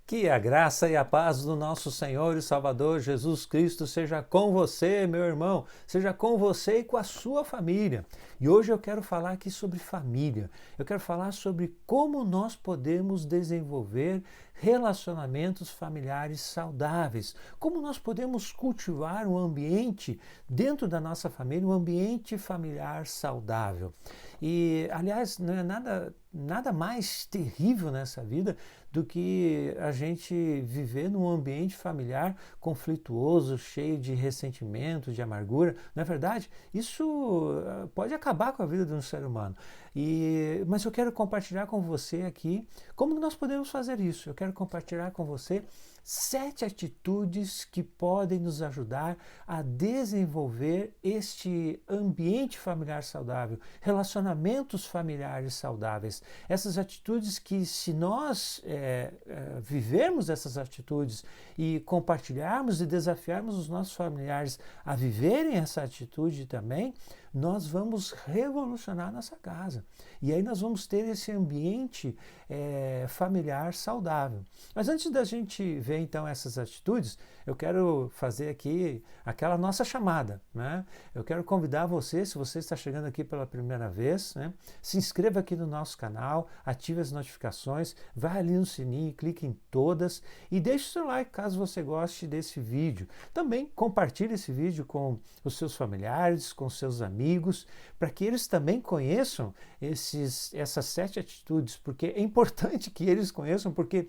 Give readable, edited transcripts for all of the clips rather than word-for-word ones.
Que a graça e a paz do nosso Senhor e Salvador Jesus Cristo seja com você, meu irmão, seja com você e com a sua família. E hoje eu quero falar aqui sobre família. Eu quero falar sobre como nós podemos desenvolver relacionamentos familiares saudáveis, como nós podemos cultivar um ambiente dentro da nossa família, um ambiente familiar saudável. E, aliás, não é nada mais terrível nessa vida do que a gente viver num ambiente familiar conflituoso, cheio de ressentimento, de amargura. Não é verdade? Isso pode acabar com a vida de um ser humano. Mas eu quero compartilhar com você aqui como nós podemos fazer isso. Eu quero compartilhar com você 7 atitudes que podem nos ajudar a desenvolver este ambiente familiar saudável, relacionamentos familiares saudáveis. Essas atitudes que, se nós vivermos essas atitudes e compartilharmos e desafiarmos os nossos familiares a viverem essa atitude também, nós vamos revolucionar nossa casa. E aí nós vamos ter esse ambiente familiar saudável. Mas antes da gente ver então essas atitudes, eu quero fazer aqui aquela nossa chamada, né? Eu quero convidar você, se você está chegando aqui pela primeira vez, né? Se inscreva aqui no nosso canal, ative as notificações, vai ali no sininho, clique em todas e deixe o seu like caso você goste desse vídeo. Também compartilhe esse vídeo com os seus familiares, com seus amigos, para que eles também conheçam essas 7 atitudes, porque é importante que eles conheçam, porque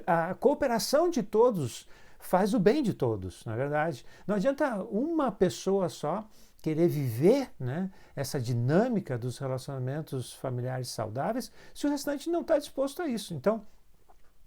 a cooperação de todos faz o bem de todos, na verdade. Não adianta uma pessoa só querer viver, né, essa dinâmica dos relacionamentos familiares saudáveis se o restante não está disposto a isso. Então,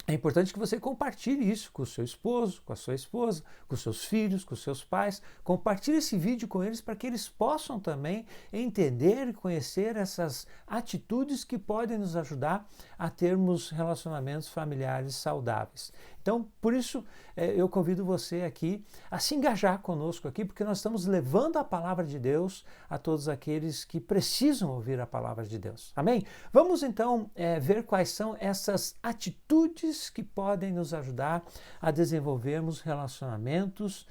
é importante que você compartilhe isso com o seu esposo, com a sua esposa, com os seus filhos, com os seus pais. Compartilhe esse vídeo com eles para que eles possam também entender e conhecer essas atitudes que podem nos ajudar a termos relacionamentos familiares saudáveis. Então, por isso, eu convido você aqui a se engajar conosco aqui, porque nós estamos levando a palavra de Deus a todos aqueles que precisam ouvir a palavra de Deus. Amém? Vamos então ver quais são essas atitudes que podem nos ajudar a desenvolvermos relacionamentos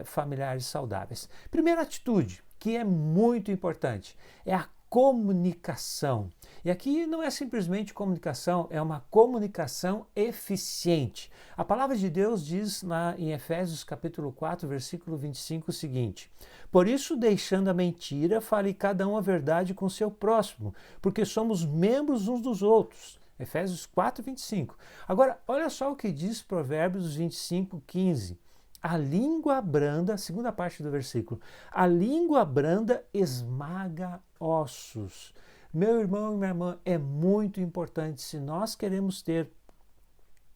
familiares saudáveis. Primeira atitude, que é muito importante, é a comunicação. E aqui não é simplesmente comunicação, é uma comunicação eficiente. A palavra de Deus diz em Efésios capítulo 4, versículo 25 o seguinte: por isso, deixando a mentira, fale cada um a verdade com seu próximo, porque somos membros uns dos outros. Efésios 4, 25. Agora, olha só o que diz Provérbios 25, 15. A língua branda, segunda parte do versículo, a língua branda esmaga ossos. Meu irmão e minha irmã, é muito importante, se nós queremos ter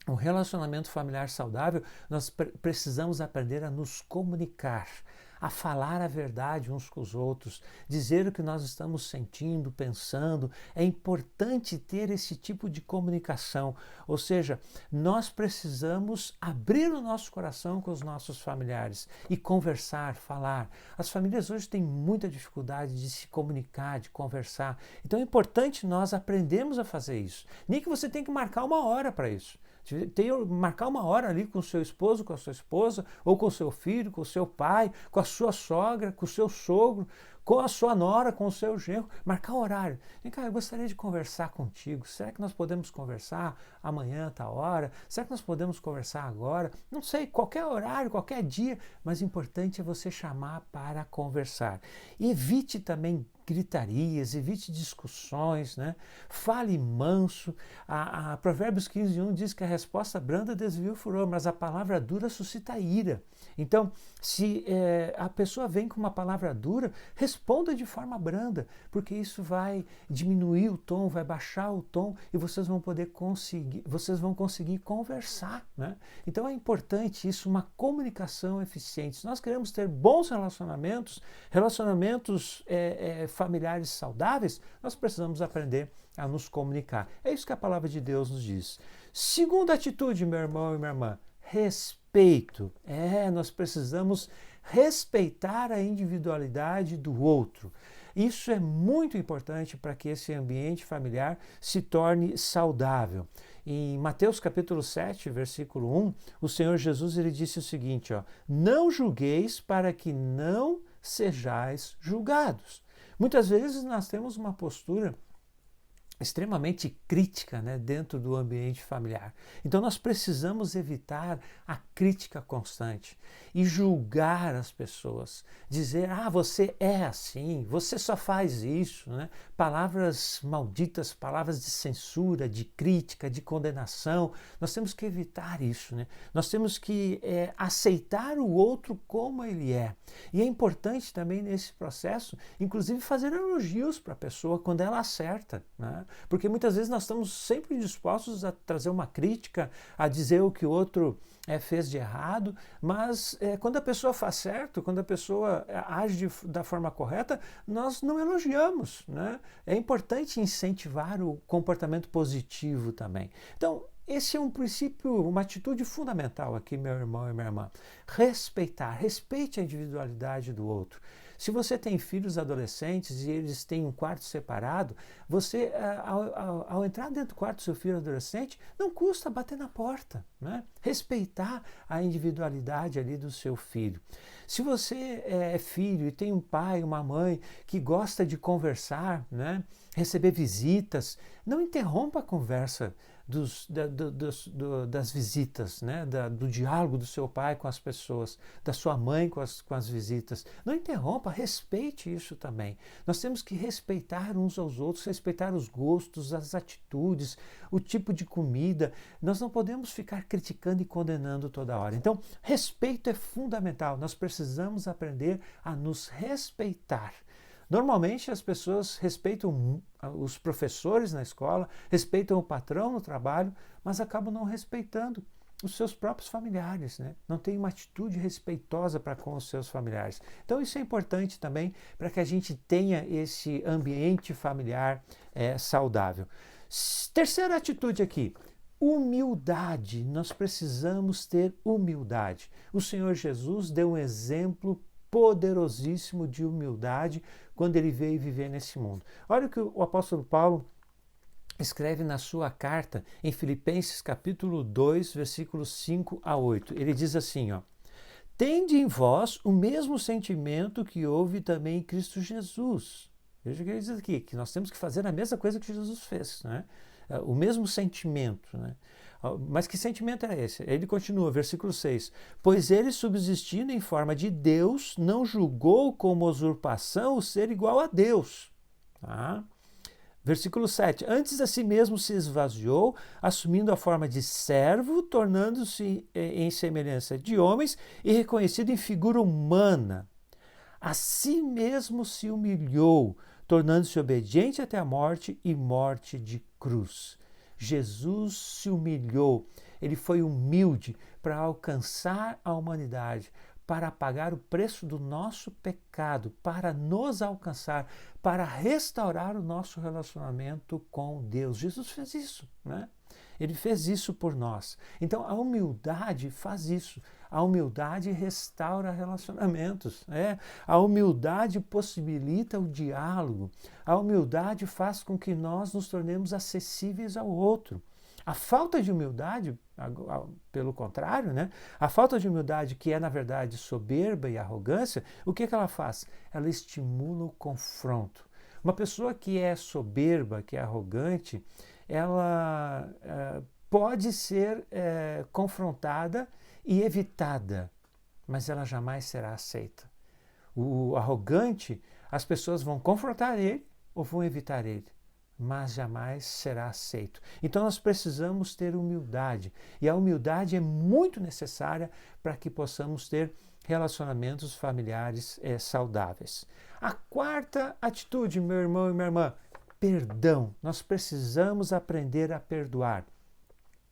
um relacionamento familiar saudável, nós precisamos aprender a nos comunicar, a falar a verdade uns com os outros, dizer o que nós estamos sentindo, pensando. É importante ter esse tipo de comunicação, ou seja, nós precisamos abrir o nosso coração com os nossos familiares e conversar, falar. As famílias hoje têm muita dificuldade de se comunicar, de conversar, então é importante nós aprendermos a fazer isso. Nem que você tenha que marcar uma hora para isso. Marcar uma hora ali com o seu esposo, com a sua esposa, ou com o seu filho, com o seu pai, com a sua sogra, com o seu sogro, com a sua nora, com o seu genro, marcar um horário. Vem cá, eu gostaria de conversar contigo. Será que nós podemos conversar amanhã, tal hora? Será que nós podemos conversar agora? Não sei, qualquer horário, qualquer dia, mas o importante é você chamar para conversar. Evite também gritarias, evite discussões, né? Fale manso. A Provérbios 15:1 diz que a resposta branda desvia o furor, mas a palavra dura suscita ira. Então, se a pessoa vem com uma palavra dura, responda de forma branda, porque isso vai diminuir o tom, vai baixar o tom e vocês vão conseguir conversar, né? Então é importante isso, uma comunicação eficiente. Se nós queremos ter bons relacionamentos familiares saudáveis, nós precisamos aprender a nos comunicar. É isso que a palavra de Deus nos diz. Segunda atitude, meu irmão e minha irmã, respeito. Nós precisamos respeitar a individualidade do outro. Isso é muito importante para que esse ambiente familiar se torne saudável. Em Mateus capítulo 7, versículo 1, o Senhor Jesus ele disse o seguinte, ó, não julgueis para que não sejais julgados. Muitas vezes nós temos uma postura extremamente crítica, né, dentro do ambiente familiar. Então nós precisamos evitar a crítica constante e julgar as pessoas, dizer, você é assim, você só faz isso, né? Palavras malditas, palavras de censura, de crítica, de condenação. Nós temos que evitar isso, né? Nós temos que aceitar o outro como ele é. E é importante também nesse processo, inclusive fazer elogios para a pessoa quando ela acerta, né? Porque muitas vezes nós estamos sempre dispostos a trazer uma crítica, a dizer o que o outro fez de errado, mas quando a pessoa faz certo, quando a pessoa age da forma correta, nós não elogiamos, né? É importante incentivar o comportamento positivo também. Então, esse é um princípio, uma atitude fundamental aqui, meu irmão e minha irmã. Respeitar, respeite a individualidade do outro. Se você tem filhos adolescentes e eles têm um quarto separado, você, ao entrar dentro do quarto do seu filho adolescente, não custa bater na porta, né? Respeitar a individualidade ali do seu filho. Se você é filho e tem um pai, uma mãe que gosta de conversar, né? Receber visitas, não interrompa a conversa das visitas, né? Do diálogo do seu pai com as pessoas, da sua mãe com as visitas. Não interrompa, respeite isso também. Nós temos que respeitar uns aos outros, respeitar os gostos, as atitudes, o tipo de comida. Nós não podemos ficar criticando e condenando toda hora. Então, respeito é fundamental. Nós precisamos aprender a nos respeitar. Normalmente as pessoas respeitam os professores na escola, respeitam o patrão no trabalho, mas acabam não respeitando os seus próprios familiares, né? Não tem uma atitude respeitosa para com os seus familiares. Então isso é importante também para que a gente tenha esse ambiente familiar saudável. Terceira atitude aqui, humildade. Nós precisamos ter humildade. O Senhor Jesus deu um exemplo poderosíssimo de humildade quando ele veio viver nesse mundo. Olha o que o apóstolo Paulo escreve na sua carta em Filipenses capítulo 2, versículos 5 a 8. Ele diz assim, ó, tende em vós o mesmo sentimento que houve também em Cristo Jesus. Veja o que ele diz aqui, que nós temos que fazer a mesma coisa que Jesus fez, né? O mesmo sentimento, né? Mas que sentimento é esse? Ele continua, versículo 6. Pois ele, subsistindo em forma de Deus, não julgou como usurpação o ser igual a Deus. Tá? Versículo 7. Antes a si mesmo se esvaziou, assumindo a forma de servo, tornando-se em semelhança de homens e reconhecido em figura humana. A si mesmo se humilhou, tornando-se obediente até a morte e morte de cruz. Jesus se humilhou, ele foi humilde para alcançar a humanidade, para pagar o preço do nosso pecado, para nos alcançar, para restaurar o nosso relacionamento com Deus. Jesus fez isso, né? Ele fez isso por nós. Então a humildade faz isso. A humildade restaura relacionamentos. A humildade possibilita o diálogo. A humildade faz com que nós nos tornemos acessíveis ao outro. A falta de humildade, pelo contrário, né? A falta de humildade, que é na verdade soberba e arrogância, o que ela faz? Ela estimula o confronto. Uma pessoa que é soberba, que é arrogante, ela pode ser confrontada e evitada, mas ela jamais será aceita. O arrogante, as pessoas vão confrontar ele ou vão evitar ele, mas jamais será aceito. Então nós precisamos ter humildade, e a humildade é muito necessária para que possamos ter relacionamentos familiares saudáveis. A quarta atitude, meu irmão e minha irmã, perdão. Nós precisamos aprender a perdoar.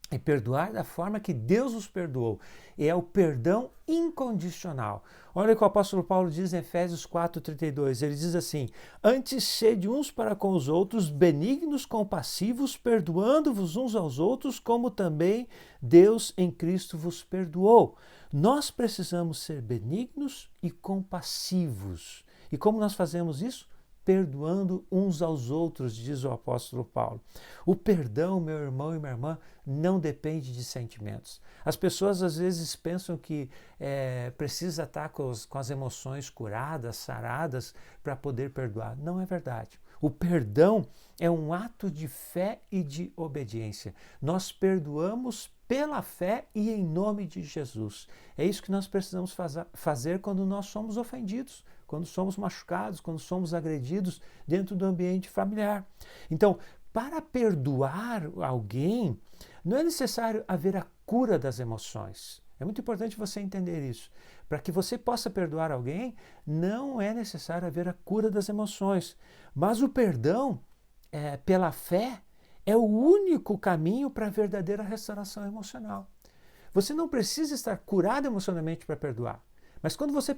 E perdoar da forma que Deus nos perdoou. É o perdão incondicional. Olha o que o apóstolo Paulo diz em Efésios 4,32. Ele diz assim, antes sede uns para com os outros, benignos, compassivos, perdoando-vos uns aos outros, como também Deus em Cristo vos perdoou. Nós precisamos ser benignos e compassivos. E como nós fazemos isso? perdoando uns aos outros, diz o apóstolo Paulo. O perdão, meu irmão e minha irmã, não depende de sentimentos. As pessoas às vezes pensam que precisa estar com as emoções curadas, saradas, para poder perdoar. Não é verdade. O perdão é um ato de fé e de obediência. Nós perdoamos pela fé e em nome de Jesus. É isso que nós precisamos fazer quando nós somos ofendidos, quando somos machucados, quando somos agredidos dentro do ambiente familiar. Então, para perdoar alguém, não é necessário haver a cura das emoções. É muito importante você entender isso. Para que você possa perdoar alguém, não é necessário haver a cura das emoções. Mas o perdão, pela fé, é o único caminho para a verdadeira restauração emocional. Você não precisa estar curado emocionalmente para perdoar. Mas quando você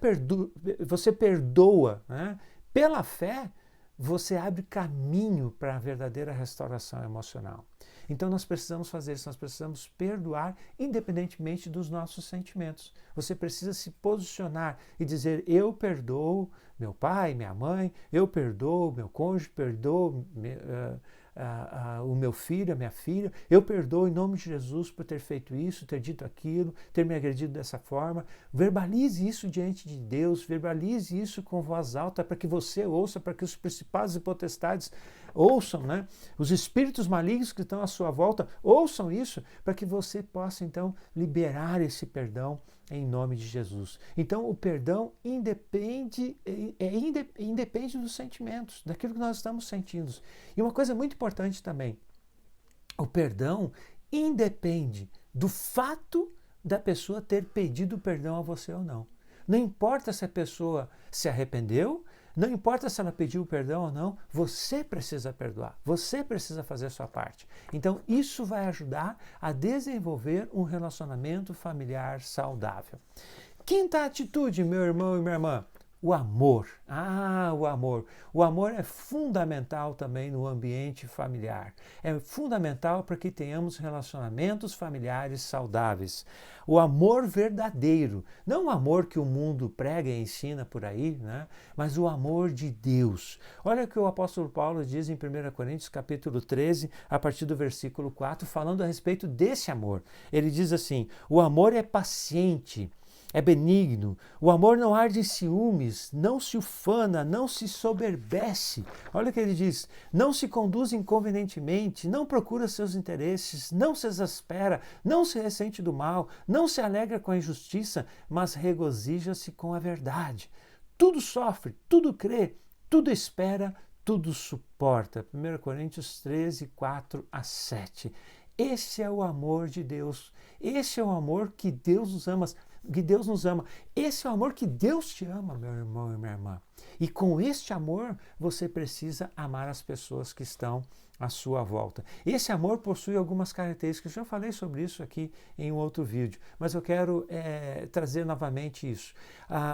perdoa, né, pela fé, você abre caminho para a verdadeira restauração emocional. Então nós precisamos fazer isso, nós precisamos perdoar independentemente dos nossos sentimentos. Você precisa se posicionar e dizer: eu perdoo meu pai, minha mãe, eu perdoo meu cônjuge, perdoo o meu filho, a minha filha, eu perdoo em nome de Jesus por ter feito isso, ter dito aquilo, ter me agredido dessa forma. Verbalize isso diante de Deus, verbalize isso com voz alta para que você ouça, para que os principados e potestades ouçam, né? Os espíritos malignos que estão à sua volta ouçam isso, para que você possa então liberar esse perdão em nome de Jesus. Então o perdão independe dos sentimentos, daquilo que nós estamos sentindo. E uma coisa muito importante também, o perdão independe do fato da pessoa ter pedido perdão a você ou não. Não importa se a pessoa se arrependeu, não importa se ela pediu perdão ou não, você precisa perdoar, você precisa fazer a sua parte. Então isso vai ajudar a desenvolver um relacionamento familiar saudável. Quinta atitude, meu irmão e minha irmã, o amor. O amor. O amor é fundamental também no ambiente familiar. É fundamental para que tenhamos relacionamentos familiares saudáveis. O amor verdadeiro. Não o amor que o mundo prega e ensina por aí, né? Mas o amor de Deus. Olha o que o apóstolo Paulo diz em 1 Coríntios capítulo 13, a partir do versículo 4, falando a respeito desse amor. Ele diz assim: o amor é paciente, é benigno, o amor não arde em ciúmes, não se ufana, não se soberbece. Olha o que ele diz: não se conduz inconvenientemente, não procura seus interesses, não se exaspera, não se ressente do mal, não se alegra com a injustiça, mas regozija-se com a verdade. Tudo sofre, tudo crê, tudo espera, tudo suporta. 1 Coríntios 13, 4 a 7. Esse é o amor de Deus. Esse é o amor que Deus nos ama. Esse é o amor que Deus te ama, meu irmão e minha irmã. E com este amor, você precisa amar as pessoas que estão à sua volta. Esse amor possui algumas características. Eu já falei sobre isso aqui em um outro vídeo, mas eu quero trazer novamente isso.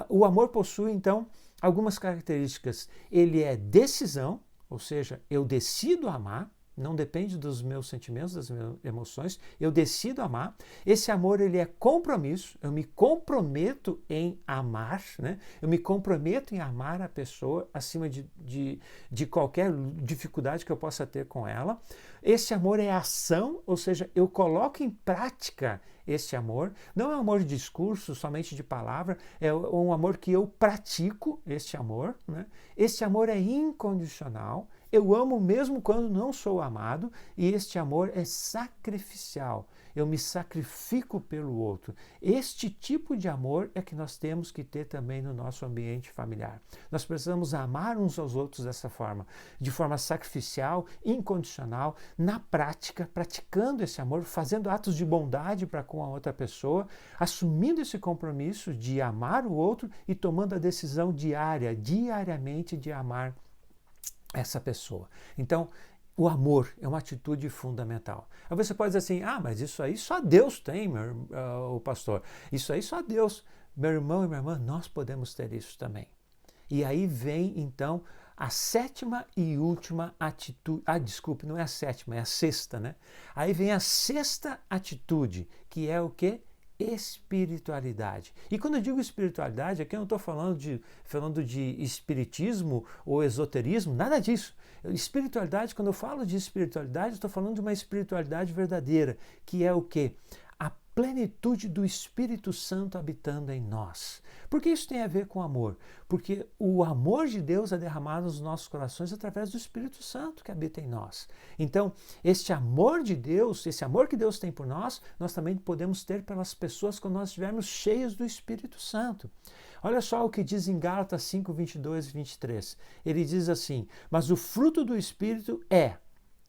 O amor possui, então, algumas características. Ele é decisão, ou seja, eu decido amar. Não depende dos meus sentimentos, das minhas emoções. Eu decido amar. Esse amor, ele é compromisso. Eu me comprometo em amar, né? Eu me comprometo em amar a pessoa acima de qualquer dificuldade que eu possa ter com ela. Esse amor é ação, ou seja, eu coloco em prática esse amor. Não é um amor de discurso, somente de palavra. É um amor que eu pratico, esse amor, né? Esse amor é incondicional. Eu amo mesmo quando não sou amado, e este amor é sacrificial. Eu me sacrifico pelo outro. Este tipo de amor é que nós temos que ter também no nosso ambiente familiar. Nós precisamos amar uns aos outros dessa forma, de forma sacrificial, incondicional, na prática, praticando esse amor, fazendo atos de bondade para com a outra pessoa, assumindo esse compromisso de amar o outro e tomando a decisão diariamente de amar essa pessoa. Então, o amor é uma atitude fundamental. Aí você pode dizer assim: mas isso aí só Deus tem, o pastor. Isso aí só Deus. Meu irmão e minha irmã, nós podemos ter isso também. E aí vem, então, a sétima e última atitude. Desculpe, não é a sétima, é a sexta, né? Aí vem a sexta atitude, que é o quê? espiritualidade. E quando eu digo espiritualidade, aqui eu não estou falando de espiritismo ou esoterismo, nada disso. Espiritualidade, quando eu falo de espiritualidade, eu estou falando de uma espiritualidade verdadeira, que é o quê? A plenitude do Espírito Santo habitando em nós. Por que isso tem a ver com amor? Porque o amor de Deus é derramado nos nossos corações através do Espírito Santo que habita em nós. Então, este amor de Deus, esse amor que Deus tem por nós, nós também podemos ter pelas pessoas quando nós estivermos cheios do Espírito Santo. Olha só o que diz em Gálatas 5, 22 e 23. Ele diz assim: mas o fruto do Espírito é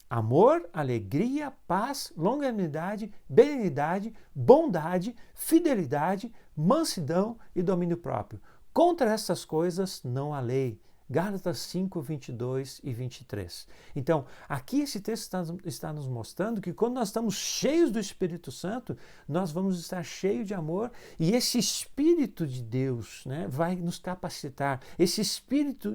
amor, alegria, paz, longanimidade, benignidade, bondade, fidelidade, mansidão e domínio próprio. Contra essas coisas não há lei. Gálatas 5, 22 e 23. Então, aqui esse texto está nos mostrando que quando nós estamos cheios do Espírito Santo, nós vamos estar cheios de amor e esse Espírito de Deus, né, vai nos capacitar. Esse Espírito,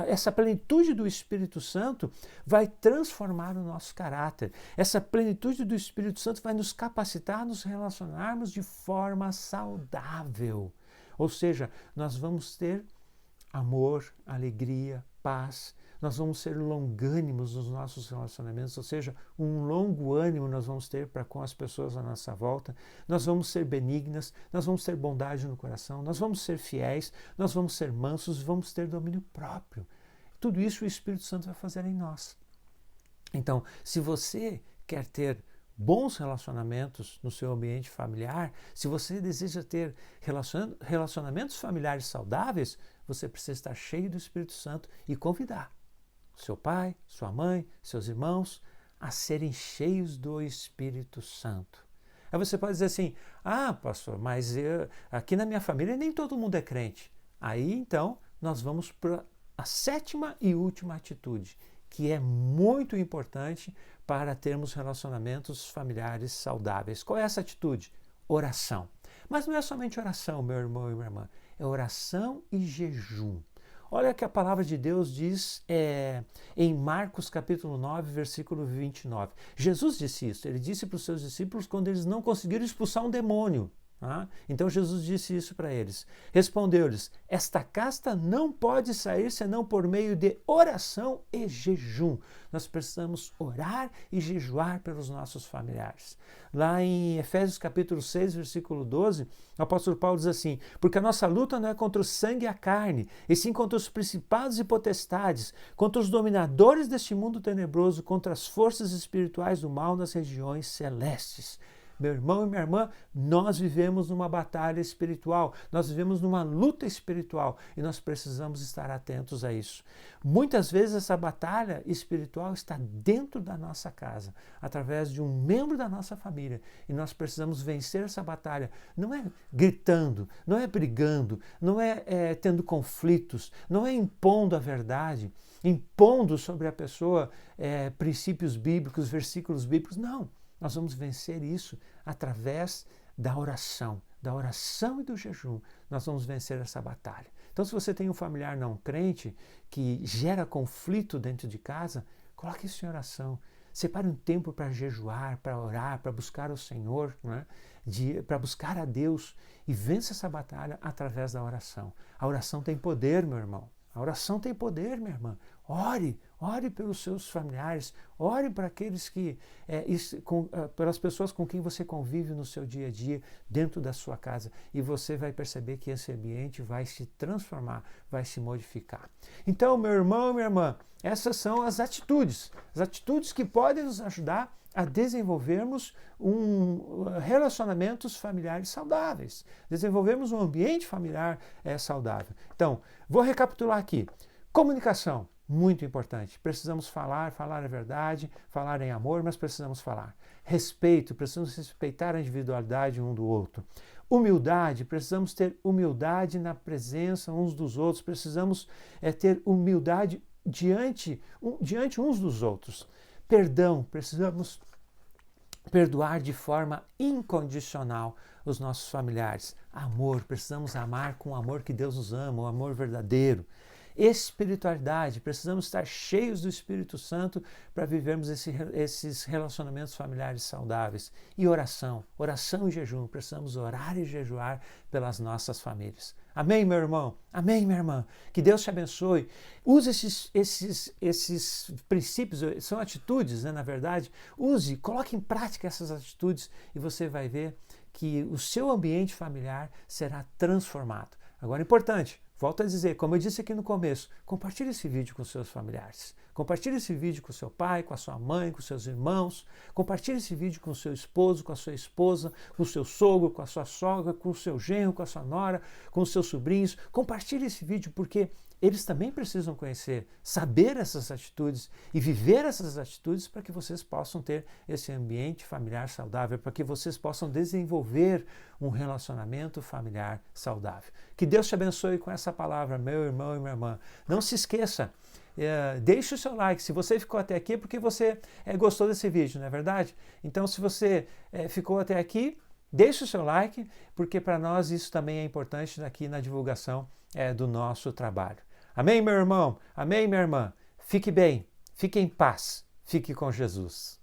essa plenitude do Espírito Santo vai transformar o nosso caráter. Essa plenitude do Espírito Santo vai nos capacitar a nos relacionarmos de forma saudável. Ou seja, nós vamos ter amor, alegria, paz. Nós vamos ser longânimos nos nossos relacionamentos, ou seja, um longo ânimo nós vamos ter para com as pessoas à nossa volta. Nós vamos ser benignas, nós vamos ter bondade no coração, nós vamos ser fiéis, nós vamos ser mansos, vamos ter domínio próprio. Tudo isso o Espírito Santo vai fazer em nós. Então, se você quer ter bons relacionamentos no seu ambiente familiar, se você deseja ter relacionamentos familiares saudáveis, você precisa estar cheio do Espírito Santo e convidar seu pai, sua mãe, seus irmãos a serem cheios do Espírito Santo. Aí você pode dizer assim: ah, pastor, mas aqui na minha família nem todo mundo é crente. Aí então nós vamos para a sétima e última atitude, que é muito importante para termos relacionamentos familiares saudáveis. Qual é essa atitude? Oração. Mas não é somente oração, meu irmão e minha irmã, é oração e jejum. Olha o que a palavra de Deus diz em Marcos capítulo 9, versículo 29. Jesus disse isso, ele disse para os seus discípulos quando eles não conseguiram expulsar um demônio. Então Jesus disse isso para eles. Respondeu-lhes: esta casta não pode sair senão por meio de oração e jejum. Nós precisamos orar e jejuar pelos nossos familiares. Lá em Efésios capítulo 6, versículo 12, o apóstolo Paulo diz assim: porque a nossa luta não é contra o sangue e a carne, e sim contra os principados e potestades, contra os dominadores deste mundo tenebroso, contra as forças espirituais do mal nas regiões celestes. Meu irmão e minha irmã, nós vivemos numa batalha espiritual, nós vivemos numa luta espiritual e nós precisamos estar atentos a isso. Muitas vezes essa batalha espiritual está dentro da nossa casa, através de um membro da nossa família, e nós precisamos vencer essa batalha. Não é gritando, não é brigando, não é tendo conflitos, não é impondo a verdade, impondo sobre a pessoa princípios bíblicos, versículos bíblicos, não. Nós vamos vencer isso através da oração e do jejum. Nós vamos vencer essa batalha. Então, se você tem um familiar não crente que gera conflito dentro de casa, coloque isso em oração. Separe um tempo para jejuar, para orar, para buscar o Senhor, né? Para buscar a Deus, e vença essa batalha através da oração. A oração tem poder, meu irmão. A oração tem poder, minha irmã. Ore pelos seus familiares, ore para aqueles pelas pessoas com quem você convive no seu dia a dia, dentro da sua casa, e você vai perceber que esse ambiente vai se transformar, vai se modificar. Então, meu irmão e minha irmã, essas são as atitudes que podem nos ajudar a desenvolvermos relacionamentos familiares saudáveis, desenvolvermos um ambiente familiar saudável. Então, vou recapitular aqui. Comunicação, muito importante. Precisamos falar a verdade, falar em amor, mas precisamos falar. Respeito, precisamos respeitar a individualidade um do outro. Humildade, precisamos ter humildade na presença uns dos outros, precisamos ter humildade diante uns dos outros. Perdão, precisamos perdoar de forma incondicional os nossos familiares. Amor, precisamos amar com o amor que Deus nos ama, o amor verdadeiro. espiritualidade, precisamos estar cheios do Espírito Santo para vivermos esses relacionamentos familiares saudáveis. E oração, oração e jejum, precisamos orar e jejuar pelas nossas famílias. Amém, meu irmão? Amém, minha irmã? Que Deus te abençoe. Use esses princípios, são atitudes, né, na verdade. Use, coloque em prática essas atitudes e você vai ver que o seu ambiente familiar será transformado. Agora, importante, volto a dizer, como eu disse aqui no começo, compartilhe esse vídeo com seus familiares. Compartilhe esse vídeo com seu pai, com a sua mãe, com seus irmãos. Compartilhe esse vídeo com o seu esposo, com a sua esposa, com o seu sogro, com a sua sogra, com o seu genro, com a sua nora, com os seus sobrinhos. Compartilhe esse vídeo porque eles também precisam conhecer, saber essas atitudes e viver essas atitudes para que vocês possam ter esse ambiente familiar saudável, para que vocês possam desenvolver um relacionamento familiar saudável. Que Deus te abençoe com essa palavra, meu irmão e minha irmã. Não se esqueça, deixe o seu like. Se você ficou até aqui, é porque você gostou desse vídeo, não é verdade? Então, se você ficou até aqui, deixe o seu like, porque para nós isso também é importante aqui na divulgação do nosso trabalho. Amém, meu irmão? Amém, minha irmã? Fique bem, fique em paz, fique com Jesus.